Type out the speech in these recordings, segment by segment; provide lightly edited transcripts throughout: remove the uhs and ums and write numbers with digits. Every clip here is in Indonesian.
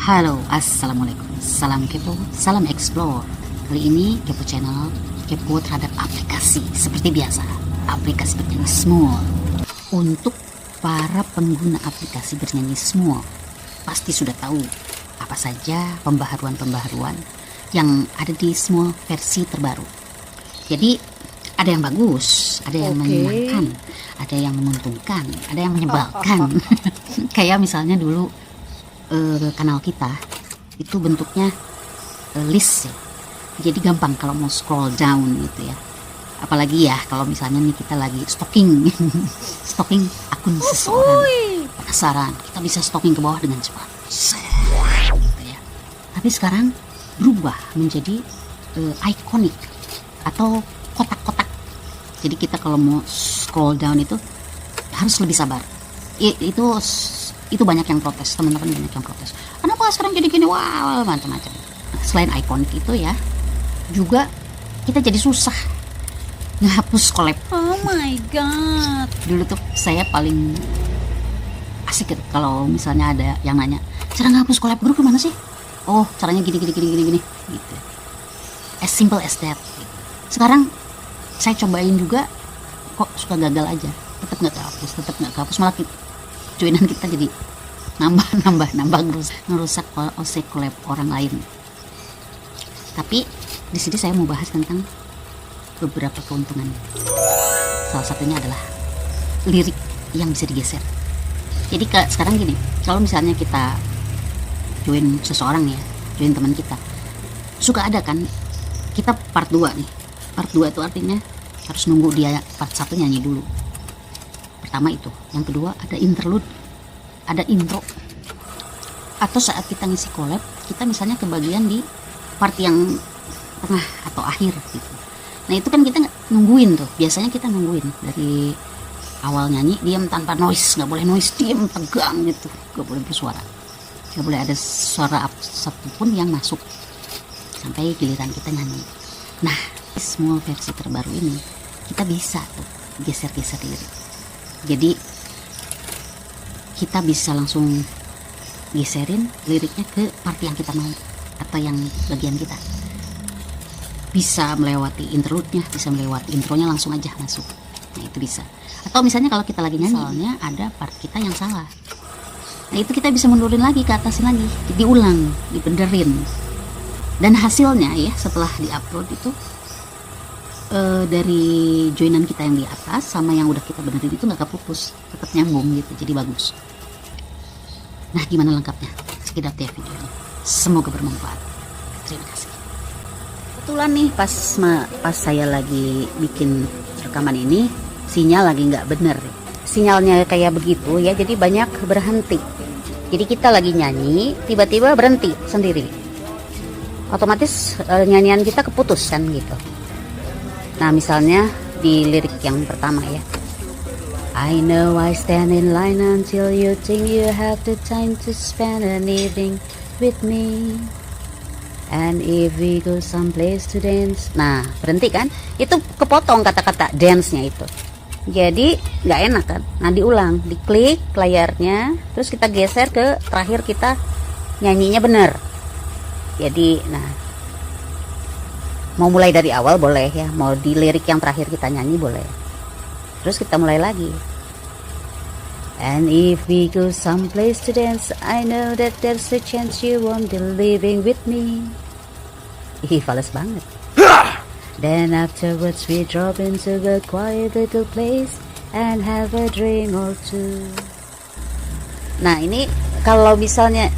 Halo, assalamualaikum. Salam kepo, salam explore. Kali ini Kepo Channel kepo terhadap aplikasi seperti biasa. Aplikasi bernyanyi Smule. Untuk para pengguna aplikasi bernyanyi Smule, pasti sudah tahu apa saja pembaharuan-pembaharuan yang ada di Smule versi terbaru. Jadi ada yang bagus, ada yang menyenangkan, ada yang menguntungkan, ada yang menyebalkan. Kayak misalnya dulu kanal kita itu bentuknya list ya, jadi gampang kalau mau scroll down gitu ya. Apalagi ya kalau misalnya nih kita lagi stalking stalking akun seseorang, penasaran, kita bisa stalking ke bawah dengan cepat gitu ya. Tapi sekarang berubah menjadi iconic atau kotak-kotak. Jadi kita kalau mau scroll down itu harus lebih sabar. Itu banyak yang protes, teman-teman banyak yang protes. Kenapa sekarang jadi gini? Wah, macam-macam. Selain ikonik itu ya, juga kita jadi susah ngehapus collab. Oh my god. Dulu tuh saya paling asik gitu kalau misalnya ada yang nanya, cara ngehapus collab grup gimana sih? Oh, caranya gini gitu. As simple as that. Sekarang saya cobain juga, kok suka gagal aja. Tetap nggak kehapus, malah joinan kita jadi nambah ngerusak OC collab orang lain. Tapi di sini saya mau bahas tentang beberapa keuntungan. Salah satunya adalah lirik yang bisa digeser. Jadi sekarang gini, kalau misalnya kita join seseorang ya, join teman kita, suka ada kan kita part 2 nih. Part 2 itu artinya harus nunggu dia part 1 nyanyi dulu. Pertama itu, yang kedua ada interlude, ada intro. Atau saat kita ngisi collab, kita misalnya kebagian di part yang tengah atau akhir gitu. Nah itu kan kita nungguin tuh, biasanya kita nungguin dari awal nyanyi, diam tanpa noise, nggak boleh noise, diam tegang gitu, nggak boleh bersuara, nggak boleh ada suara satupun yang masuk sampai giliran kita nyanyi. Nah, Smule versi terbaru ini kita bisa tuh geser-geser lirik. Jadi kita bisa langsung geserin liriknya ke part yang kita mau atau yang bagian kita. Bisa melewati interlude-nya, bisa melewati intronya, langsung aja masuk. Nah itu bisa. Atau misalnya kalau kita lagi nyanyi, misalnya ada part kita yang salah. Nah itu kita bisa mundurin lagi, ke atasin lagi, diulang, dibenerin. Dan hasilnya ya setelah diupload itu dari joinan kita yang di atas sama yang udah kita benerin itu nggak kepupus, tetap nyambung gitu, jadi bagus. Nah gimana lengkapnya? Sekedar ya videonya, semoga bermanfaat. Terima kasih. Kebetulan nih pas saya lagi bikin rekaman ini, sinyal lagi nggak bener. Sinyalnya kayak begitu ya, jadi banyak berhenti. Jadi kita lagi nyanyi, tiba-tiba berhenti sendiri. Otomatis nyanyian kita keputus kan gitu. Nah misalnya di lirik yang pertama ya, I know I stand in line until you think you have the time to spend an evening with me, and if we go someplace to dance. Nah berhenti kan, itu kepotong kata-kata dance-nya itu, jadi nggak enak kan. Nah diulang, diklik layarnya, terus kita geser ke terakhir kita nyanyinya bener. Jadi nah mau mulai dari awal boleh ya, mau di lirik yang terakhir kita nyanyi boleh. Terus kita mulai lagi. And if we go someplace to dance, I know that there's a chance you won't be living with me. Ih, fals banget. Then afterwards we drop into a quiet little place and have a drink or two. Nah ini kalau misalnya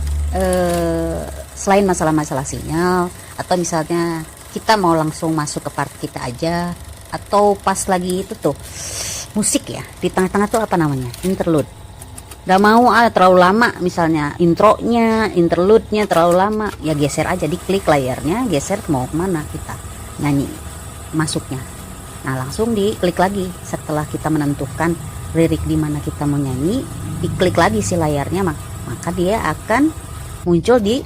selain masalah-masalah sinyal, atau misalnya kita mau langsung masuk ke part kita aja, atau pas lagi itu tuh musik ya, di tengah-tengah tuh apa namanya, interlude, gak mau terlalu lama, misalnya intronya, interlude-nya terlalu lama, ya geser aja, diklik layarnya, geser mau kemana kita nyanyi masuknya. Nah langsung diklik lagi setelah kita menentukan lirik di mana kita mau nyanyi, diklik lagi si layarnya, maka dia akan muncul di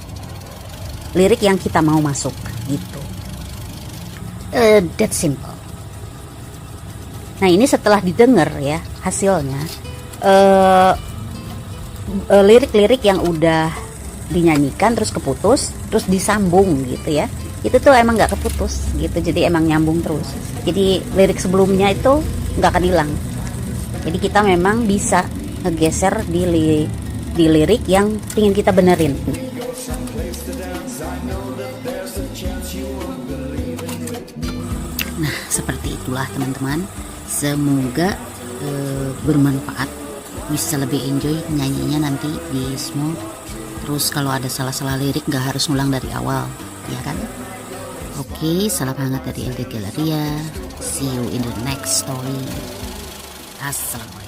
lirik yang kita mau masuk gitu. That simple. Nah ini setelah didengar ya hasilnya, lirik-lirik yang udah dinyanyikan terus keputus terus disambung gitu ya, itu tuh emang nggak keputus gitu, jadi emang nyambung terus. Jadi lirik sebelumnya itu nggak akan hilang. Jadi kita memang bisa ngegeser di lirik yang ingin kita benerin. Nah, seperti itulah teman-teman. Semoga bermanfaat, bisa lebih enjoy nyanyinya nanti di smooth. Terus kalau ada salah-salah lirik nggak harus ngulang dari awal, ya kan? Oke, salam hangat dari LD Galleria. See you in the next story. Assalamualaikum.